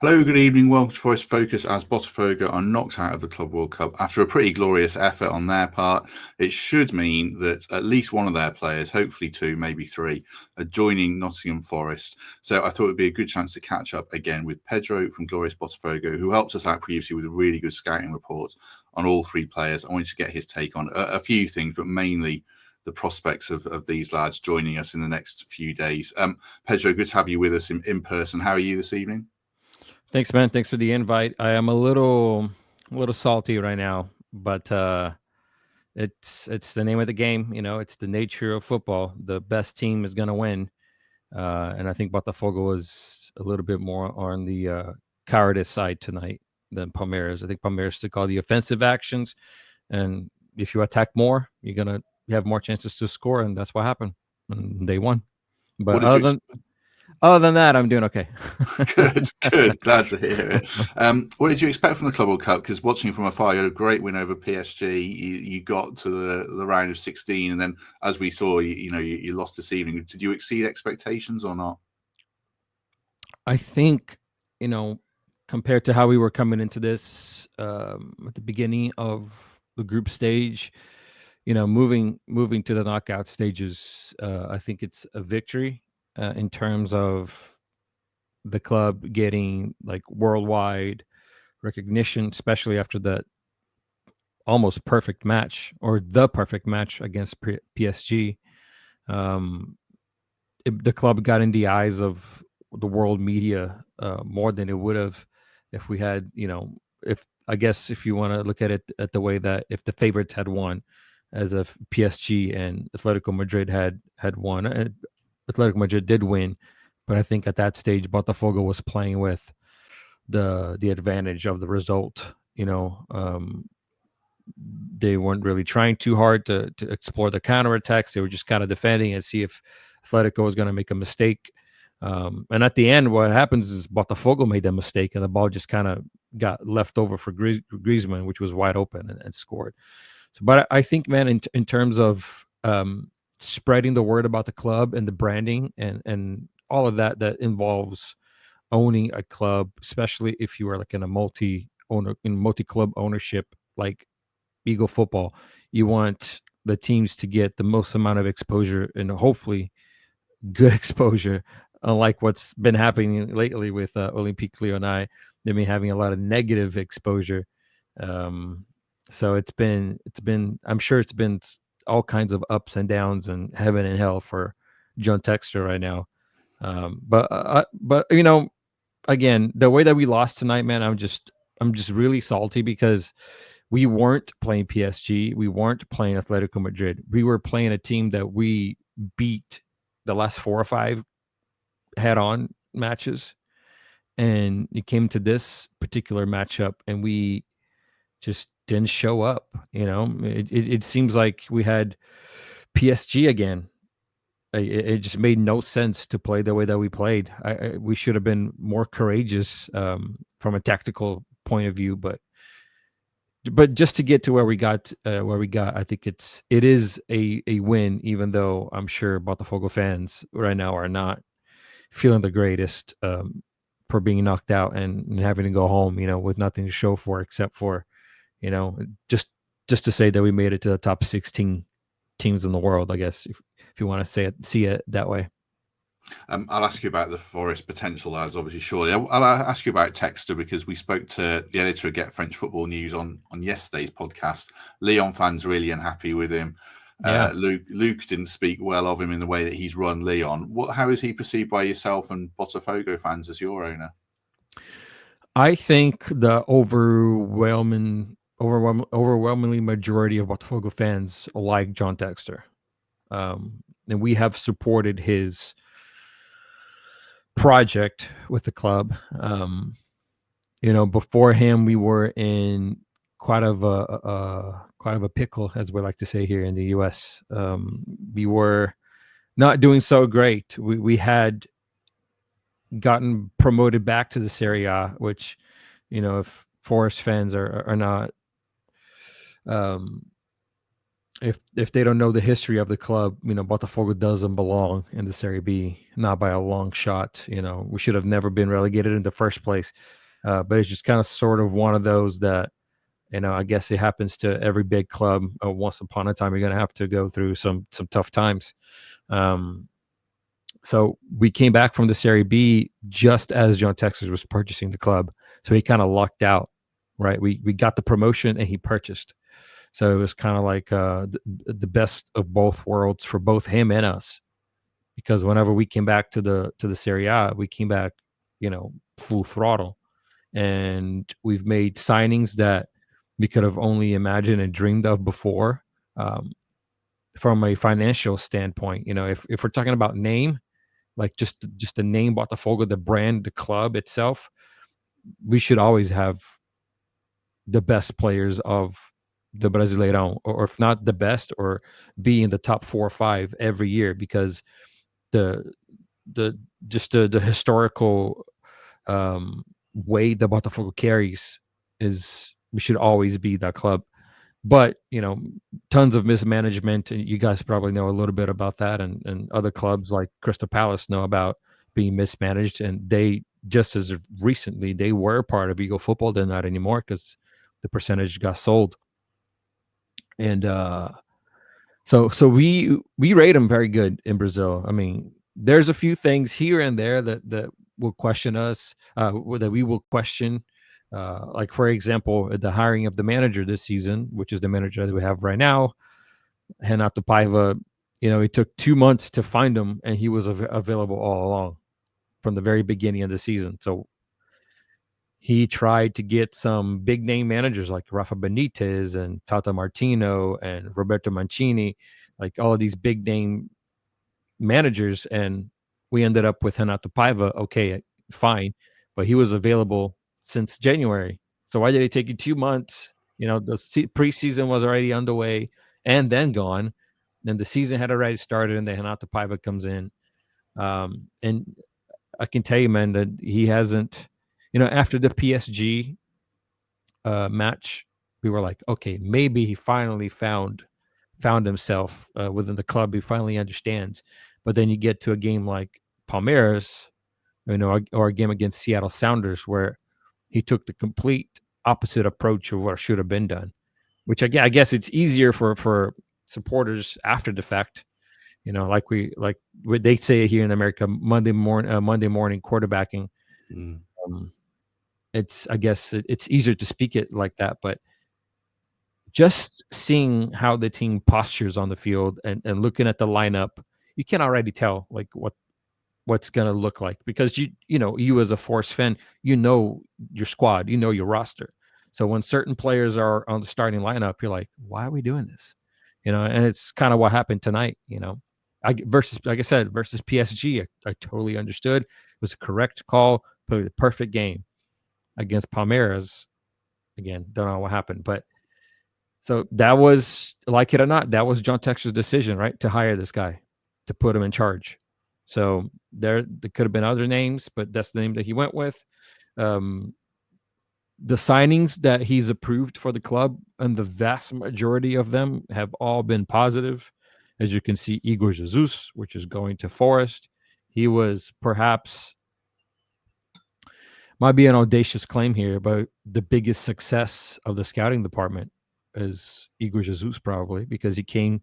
Hello, good evening. Welcome to Forest Focus as Botafogo are knocked out of the Club World Cup after a pretty glorious effort on their part. It should mean that at least one of their players, hopefully two, maybe three, are joining Nottingham Forest. So I thought it would be a good chance to catch up again with Pedro from Glorious Botafogo, who helped us out previously with a really good scouting report on all three players. I wanted to get his take on a few things, but mainly the prospects of these lads joining us in the next few days. Pedro, good to have you with us in person. How are you this evening? Thanks, man. Thanks for the invite. I am a little salty right now, but it's the name of the game. It's the nature of football. The best team is gonna win, and I think Botafogo was a little bit more on the cowardice side tonight than Palmeiras. I think Palmeiras took all the offensive actions, and if you attack more, you have more chances to score, and that's what happened. And they won. What But did you other than that, I'm doing okay. Good, good. Glad to hear it. What did you expect from the Club World Cup? Because watching from afar, you had a great win over PSG. You got to the round of 16, and then, as we saw, you lost this evening. Did you exceed expectations or not? I think, you know, compared to how we were coming into this at the beginning of the group stage, moving to the knockout stages, I think it's a victory in terms of the club getting like worldwide recognition, especially after that almost perfect match or the perfect match against PSG. Um, the club got in the eyes of the world media more than it would have if we had, if I guess if you want to look at it at the way that if the favorites had won, as if PSG and Atletico Madrid had won. Atletico Madrid did win, but I think at that stage Botafogo was playing with the advantage of the result. They weren't really trying too hard to explore the counterattacks. They were just kind of defending and see if Atletico was going to make a mistake. And at the end, what happens is Botafogo made a mistake, and the ball just kind of got left over for Griezmann, which was wide open and scored. So, but I think, man, in terms of spreading the word about the club and the branding and all of that involves owning a club, especially if you are like in a multi club ownership, like Eagle football, you want the teams to get the most amount of exposure and hopefully good exposure, unlike what's been happening lately with Olympique Lyonnais. They've been having a lot of negative exposure. Um, so it's been I'm sure it's been all kinds of ups and downs and heaven and hell for John Textor right now. But again, the way that we lost tonight, man, I'm just really salty because we weren't playing PSG. We weren't playing Atletico Madrid. We were playing a team that we beat the last four or five head-on matches, and it came to this particular matchup, and we just didn't show up. It seems like we had PSG again. It just made no sense to play the way that we played. We should have been more courageous from a tactical point of view, but just to get to where we got, I think it is a win, even though I'm sure Botafogo fans right now are not feeling the greatest for being knocked out and having to go home, with nothing to show for except for, you know, just just to say that we made it to the top 16 teams in the world, I guess, if you want to see it that way. I'll ask you about the Forest potential, as obviously, surely. I'll ask you about Textor because we spoke to the editor of Get French Football News on yesterday's podcast. Lyon fans really unhappy with him. Yeah. Luke didn't speak well of him in the way that he's run Lyon. How is he perceived by yourself and Botafogo fans as your owner? I think the overwhelmingly majority of Botafogo fans like John Textor. And we have supported his project with the club. Before him, we were in quite of a pickle, as we like to say here in the U.S. We were not doing so great. We had gotten promoted back to the Serie A, which, if Forest fans are not um, if they don't know the history of the club, Botafogo doesn't belong in the Serie B, not by a long shot. We should have never been relegated in the first place. But it's just kind of sort of one of those that, I guess it happens to every big club. Once upon a time, you're going to have to go through some tough times. So we came back from the Serie B just as John Textor was purchasing the club. So he kind of lucked out, right? We got the promotion and he purchased. So it was kind of like the best of both worlds for both him and us. Because whenever we came back to the Serie A, we came back, full throttle. And we've made signings that we could have only imagined and dreamed of before. From a financial standpoint, if we're talking about name, like just the name Botafogo, the brand, the club itself, we should always have the best players of the Brasileirão, or if not the best, or be in the top 4 or 5 every year, because the historical weight that Botafogo carries is we should always be that club. But tons of mismanagement. You guys probably know a little bit about that, and other clubs like Crystal Palace know about being mismanaged. And they just as recently they were part of Eagle Football. They're not anymore because the percentage got sold. And so we rate them very good in Brazil. I mean, there's a few things here and there that will question us, that we will question. Like, for example, the hiring of the manager this season, which is the manager that we have right now, Renato Paiva. It took 2 months to find him, and he was available all along from the very beginning of the season. So he tried to get some big name managers like Rafa Benitez and Tata Martino and Roberto Mancini, like all of these big name managers, and we ended up with Renato Paiva. Okay, fine, but he was available since January. So why did it take you 2 months? The preseason was already underway and then gone. Then the season had already started, and then Renato Paiva comes in. And I can tell you, man, that he hasn't. After the PSG match, we were like, okay, maybe he finally found himself within the club. He finally understands. But then you get to a game like Palmeiras, or a game against Seattle Sounders, where he took the complete opposite approach of what should have been done. Which I guess it's easier for supporters after the fact. Like what they say here in America, Monday morning quarterbacking. I guess it's easier to speak it like that, but just seeing how the team postures on the field and looking at the lineup, you can already tell like what's going to look like, because you as a Forest fan, your squad, your roster. So when certain players are on the starting lineup, you're like, why are we doing this? And it's kind of what happened tonight. Versus PSG, I totally understood. It was a correct call, played the perfect game. Against Palmeiras, again, don't know what happened, but so that was, like it or not, that was John Textor's decision, right, to hire this guy, to put him in charge. So there could have been other names, but that's the name that he went with. The signings that he's approved for the club, and the vast majority of them have all been positive. As you can see, Igor Jesus, which is going to Forest. He was perhaps, might be an audacious claim here, but the biggest success of the scouting department is Igor Jesus, probably because he came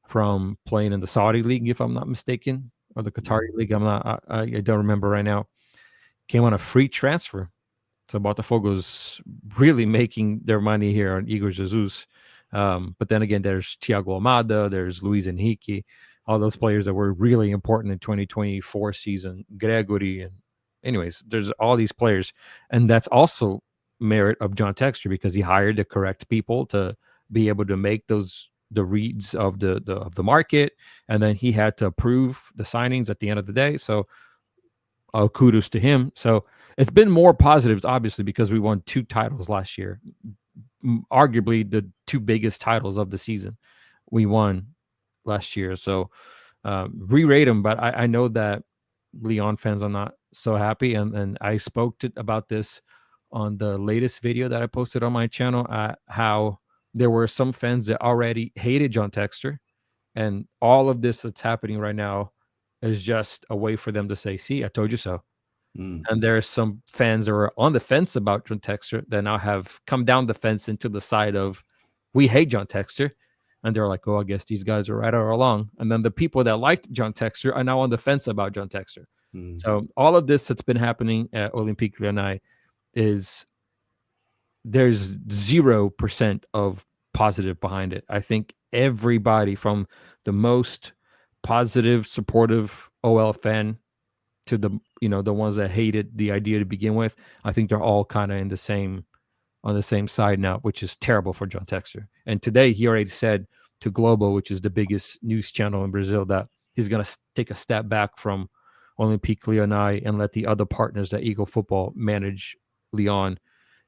from playing in the Saudi league, if I'm not mistaken, or the Qatari league. I don't remember right now. Came on a free transfer. So Botafogo's really making their money here on Igor Jesus. But then again, there's Thiago Almada, there's Luis Henrique, all those players that were really important in 2024 season, Gregory, and anyways, there's all these players, and that's also merit of John Textor, because he hired the correct people to be able to make the reads of the market, and then he had to approve the signings at the end of the day. So kudos to him. So it's been more positives, obviously, because we won 2 titles last year, arguably the 2 biggest titles of the season we won last year. So re-rate him, but I know that Leon fans are not so happy, and I spoke about this on the latest video that I posted on my channel, how there were some fans that already hated John Textor, and all of this that's happening right now is just a way for them to say, "See, I told you so." Mm, And there are some fans that are on the fence about John Textor that now have come down the fence into the side of, "We hate John Textor," and they're like, "Oh, I guess these guys are right all along." And then the people that liked John Textor are now on the fence about John Textor. mm. So all of this that's been happening at Olympique Lyonnais is, there's 0% of positive behind it. I think everybody from the most positive, supportive OL fan to the, the ones that hated the idea to begin with, I think they're all kind of in the same on the same side now, which is terrible for John Textor. And today he already said to Globo, which is the biggest news channel in Brazil, that he's going to take a step back from Olympique Lyonnais and let the other partners at Eagle Football manage Lyon,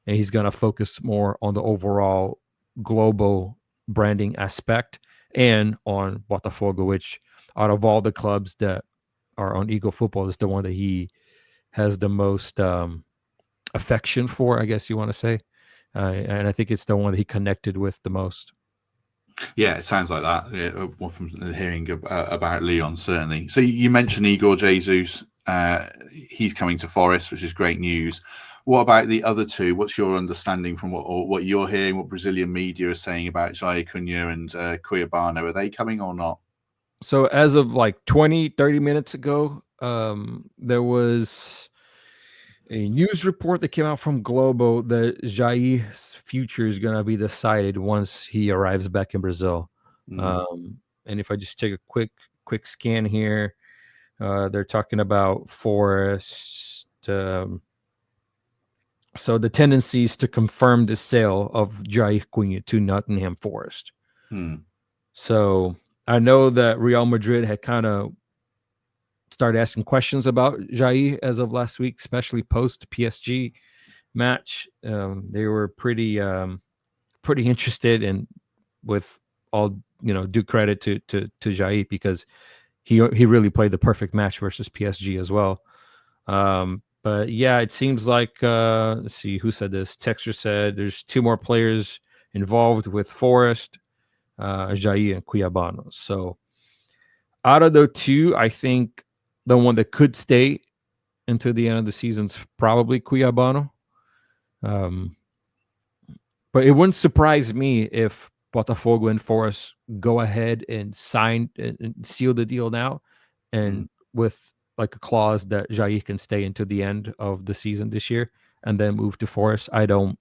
and he's going to focus more on the overall global branding aspect and on Botafogo, which out of all the clubs that are on Eagle Football is the one that he has the most affection for, I guess you want to say. And I think it's the one that he connected with the most. Yeah, it sounds like that. Yeah, well, from hearing about Leon, certainly. So you mentioned Igor Jesus. He's coming to Forest, which is great news. What about the other two? What's your understanding from what you're hearing, what Brazilian media are saying about Jair Cunha and Cuiabano? Are they coming or not? So as of like 20, 30 minutes ago, there was a news report that came out from Globo that Jair's future is going to be decided once he arrives back in Brazil. Mm, And if I just take a quick scan here, they're talking about Forest. So the tendency is to confirm the sale of Jair Cunha to Nottingham Forest. mm, So I know that Real Madrid had kind of started asking questions about Jair as of last week, especially post PSG match. They were pretty interested, and with all due credit to Jair, because he really played the perfect match versus PSG as well. But yeah, it seems like let's see who said this. Texter said there's two more players involved with Forest, Jair and Cuiabano. So out of the two, I think the one that could stay until the end of the season's probably Cuiabano. Um, but it wouldn't surprise me if Botafogo and Forest go ahead and sign and seal the deal now, mm. and with like a clause that Jair can stay until the end of the season this year and then move to Forest. I don't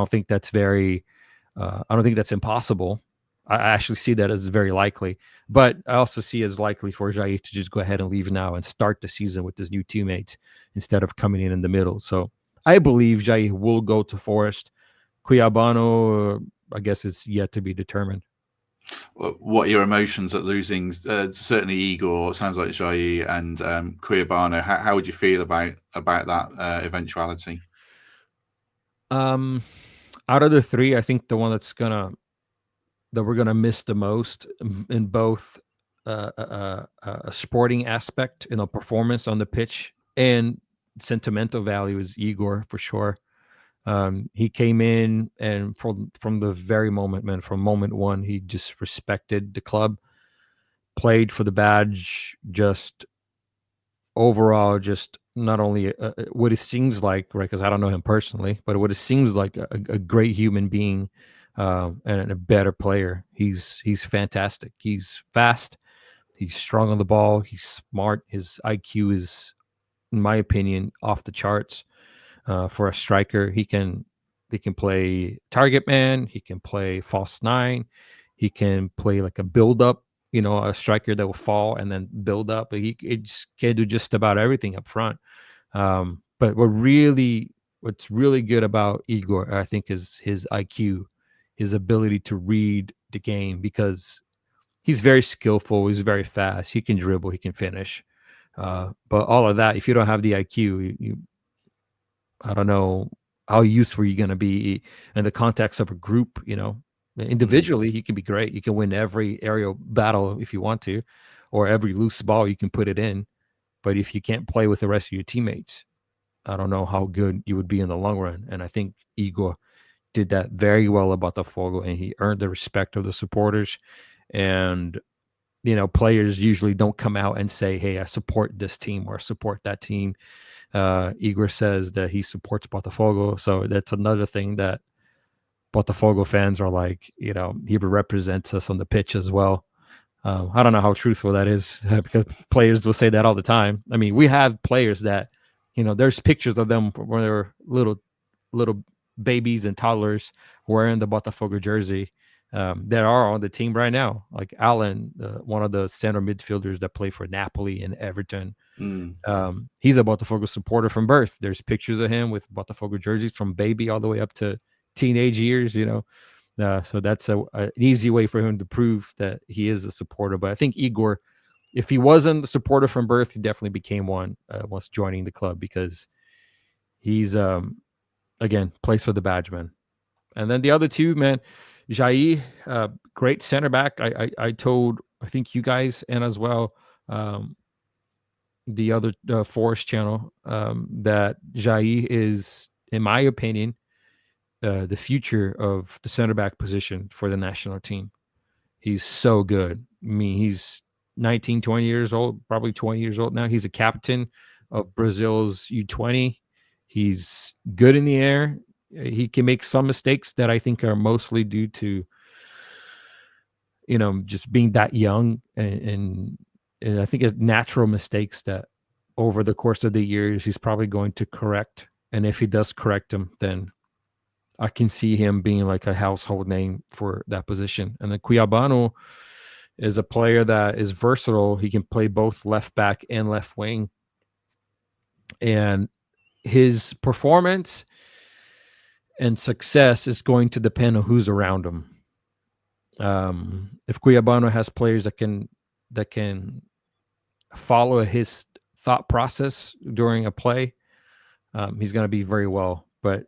think that's very. I don't think that's impossible. I actually see that as very likely, but I also see it as likely for Jair to just go ahead and leave now and start the season with his new teammates instead of coming in the middle. So I believe Jair will go to Forest. Cuiabano, I guess, is yet to be determined. What are your emotions at losing? Certainly, Igor. It sounds like Jair and Cuiabano. How would you feel about that eventuality? Um, Out of the three, I think the one that we're gonna miss the most in both a sporting aspect, performance on the pitch, and sentimental value is Igor for sure. He came in, and from the very moment, man, from moment one, he just respected the club, played for the badge, just overall, just not only what it seems like, right? Because I don't know him personally, but what it seems like a great human being, and a better player. He's fantastic. He's fast. He's strong on the ball. He's smart. His IQ is, in my opinion, off the charts. For a striker, he can play target man. He can play false nine. He can play like a build up. A striker that will fall and then build up. He just can do just about everything up front. But what's really good about Igor, I think, is his IQ, his ability to read the game, because he's very skillful. He's very fast. He can dribble. He can finish. But all of that, if you don't have the IQ, I don't know how useful you're going to be in the context of a group. Mm. Individually, he can be great. You can win every aerial battle if you want to, or every loose ball you can put it in. But if you can't play with the rest of your teammates, I don't know how good you would be in the long run. And I think Igor did that very well at Botafogo, and he earned the respect of the supporters. And players usually don't come out and say, "Hey, I support this team or support that team." Igor says that he supports Botafogo, so that's another thing that Botafogo fans are like. He represents us on the pitch as well. I don't know how truthful that is because players will say that all the time. I mean, we have players that, there's pictures of them when they were little babies and toddlers wearing the Botafogo jersey that are on the team right now. Like Alan, one of the center midfielders that play for Napoli and Everton. He's a Botafogo supporter from birth. There's pictures of him with Botafogo jerseys from baby all the way up to teenage years, so that's an easy way for him to prove that he is a supporter. But I think Igor, if he wasn't a supporter from birth, he definitely became one once joining the club, because he's, again, plays for the Badgemen. And then the other two, man, Jair, great center back. I told, I think you guys and as well, the other Forest channel, that Jair is, in my opinion, the future of the center back position for the national team. He's so good. I mean, he's 19, 20 years old, probably 20 years old now. He's a captain of Brazil's U20. He's good in the air. He can make some mistakes that I think are mostly due to, just being that young, and I think it's natural mistakes that over the course of the years he's probably going to correct. And if he does correct them, then I can see him being like a household name for that position. And then Cuiabano is a player that is versatile. He can play both left back and left wing. And his performance and success is going to depend on who's around him. If Cuiabano has players that can follow his thought process during a play, he's going to be very well. But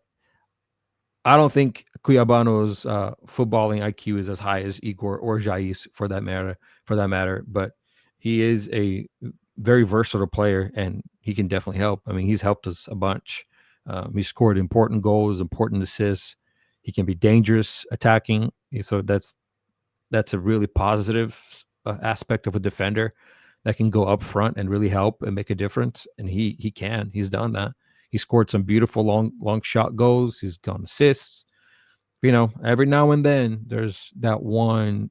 I don't think Cuiabano's footballing IQ is as high as Igor or Jair's for that matter. But he is a very versatile player, and he can definitely help. I mean, he's helped us a bunch. He scored important goals, important assists. He can be dangerous attacking. So that's a really positive aspect of a defender that can go up front and really help and make a difference. And he's done that. He scored some beautiful long shot goals. He's got assists. Every now and then there's that one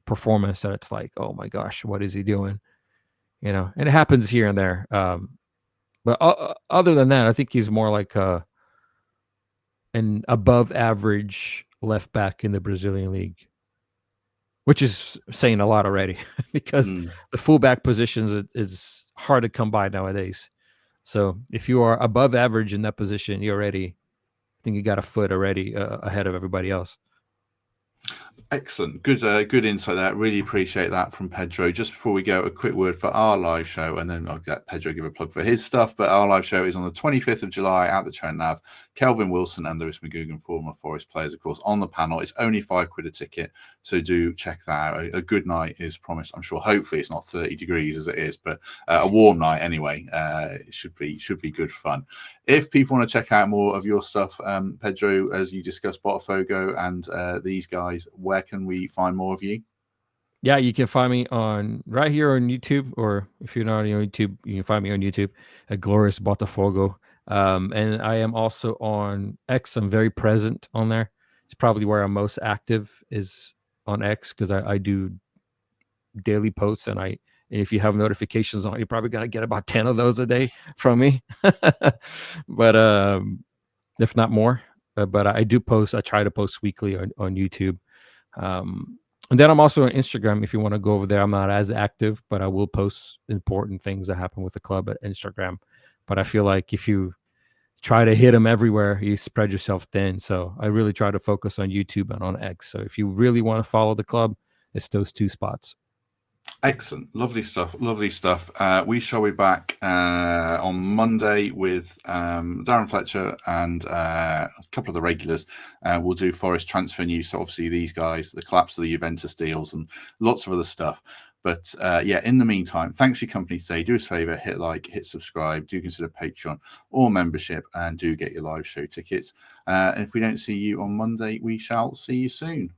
performance that it's like, oh my gosh, what is he doing? And it happens here and there. But other than that, I think he's more like an above average left back in the Brazilian league, which is saying a lot already because the fullback positions is hard to come by nowadays. So if you are above average in that position, I think you got a foot already ahead of everybody else. Excellent. Good insight there. Really appreciate that from Pedro. Just before we go, a quick word for our live show, and then I'll let Pedro give a plug for his stuff. But our live show is on the 25th of July at the Trent Nav. Kelvin Wilson and Lewis McGugan, former Forest players, of course, on the panel. It's only £5 a ticket, so do check that out. A good night is promised. I'm sure. Hopefully, it's not 30 degrees as it is, but a warm night anyway. It should be good fun. If people want to check out more of your stuff, Pedro, as you discussed Botafogo and these guys, where can we find more of you? Yeah, you can find me right here on YouTube, or if you're not on YouTube, you can find me on YouTube at Glorious Botafogo. And I am also on X. I'm very present on there. It's probably where I'm most active, is on X, because I do daily posts, and if you have notifications on, you're probably gonna get about 10 of those a day from me. But if not more. But I do post. I try to post weekly on YouTube. And then I'm also on Instagram. If you want to go over there, I'm not as active, but I will post important things that happen with the club at Instagram. But I feel like if you try to hit them everywhere, you spread yourself thin. So I really try to focus on YouTube and on X. So if you really want to follow the club, it's those two spots. Excellent. Lovely stuff. We shall be back on Monday with Darren Fletcher and a couple of the regulars. We'll do Forest transfer news. So obviously these guys, the collapse of the Juventus deals and lots of other stuff. But yeah, in the meantime, thanks for your company today. Do us a favor, hit like, hit subscribe, do consider Patreon or membership, and do get your live show tickets. And if we don't see you on Monday, we shall see you soon.